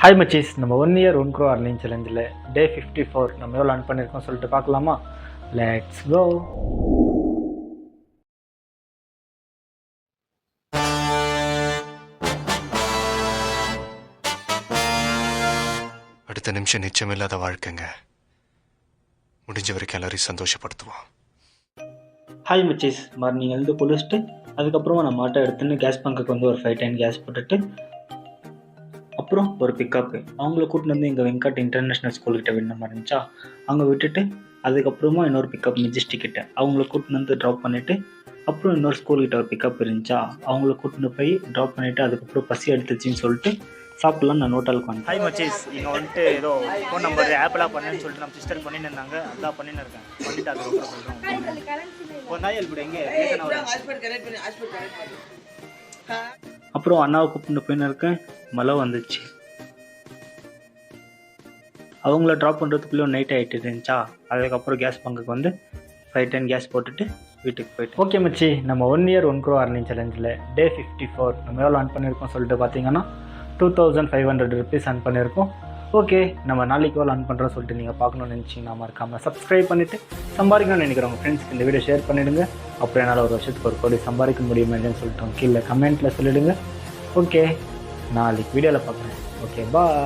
Hi மச்சீஸ், நம்ம 1 year 1 crore earning சேலஞ்சில் டே 54 நம்ம எவ்வளோ earn பண்ணியிருக்கோம் சொல்லிட்டு பார்க்கலாமா? Let's go. அடுத்த நிமிஷம் நிச்சயமில்லாத வாழ்க்கைங்க. முடிஞ்ச வரைக்கும் எல்லாரையும் சந்தோஷப்படுத்துவோம். ஹாய் மச்சீஸ், மார்னிங் எழுந்து குளிச்சுட்டு அதுக்கப்புறமா நம்ம ஆட்டோ எடுத்துன்னு கேஸ் பங்குக்கு வந்து ஒரு 5 10 கேஸ் போட்டுட்டு அப்புறம் ஒரு பிக்கப்பு அவங்கள கூட்டின்னு வந்து எங்கள் வெங்கட் இன்டர்நேஷ்னல் ஸ்கூல்கிட்ட விடுற மாதிரி இருந்துச்சா, அங்கே விட்டுட்டு அதுக்கப்புறமா இன்னொரு பிக்கப் மெஜஸ்டிக்கிட்ட அவங்கள கூட்டின்னு வந்து ட்ராப் பண்ணிவிட்டு அப்புறம் இன்னொரு ஸ்கூல்கிட்ட ஒரு பிக்கப் இருந்துச்சா, அவங்கள கூட்டின்னு போய் ட்ராப் பண்ணிவிட்டு அதுக்கப்புறம் பசி எடுத்துச்சின்னு சொல்லிட்டு சாப்பிட்லாம் நான் ஹோட்டலுக்கு வந்தேன். ஹாய் மச்சீஸ், இங்கே வந்துட்டு ஏதோ ஃபோன் நம்பர் ஆப்பெல்லாம் பண்ணுன்னு சொல்லிட்டு நம்ம சிஸ்டர் பண்ணின்னு இருந்தாங்க. அதான் பண்ணின்னு இருக்கேன். பண்ணிட்டு அதுக்கப்புறம் சொல்கிறோம். ஒரு நாள் இப்படி எங்கே அப்புறம் அண்ணாவை கூப்பிட்டு போயின்னு இருக்கேன். மழை வந்துச்சு. அவங்கள ட்ராப் பண்ணுறதுக்குள்ளே நைட் ஆகிட்டு இருந்துச்சா, அதுக்கப்புறம் கேஸ் பங்குக்கு வந்து 5 10 கேஸ் போட்டுட்டு வீட்டுக்கு போயிட்டு. ஓகே மச்சி, நம்ம 1 year 1 crore earning சேலஞ்சில் டே 54 நம்ம எவ்வளோ earn பண்ணியிருக்கோம் சொல்லிட்டு பார்த்தீங்கன்னா 2500 rupees earn பண்ணியிருக்கோம். ஓகே, நம்ம நாளைக்கு எவ்வளோ earn பண்ணுறோம் சொல்லிட்டு நீங்கள் பார்க்கணும்னு நினச்சிங்கன்னா மறக்காமல் சப்ஸ்கிரைப் பண்ணிவிட்டு சம்பாதிக்கணும்னு நினைக்கிறவங்க ஃப்ரெண்ட்ஸ்க்கு இந்த வீடியோ ஷேர் பண்ணிவிடுங்க. அப்புறம் என்னால் ஒரு வருஷத்துக்கு 1 கோடி சம்பாதிக்க முடியுமான்னு சொல்லிட்டு கீழே கமெண்ட்டில் சொல்லிவிடுங்க. ஓகே, நாளைக்கு வீடியோவில் பார்க்குறேன். ஓகே, பாய்.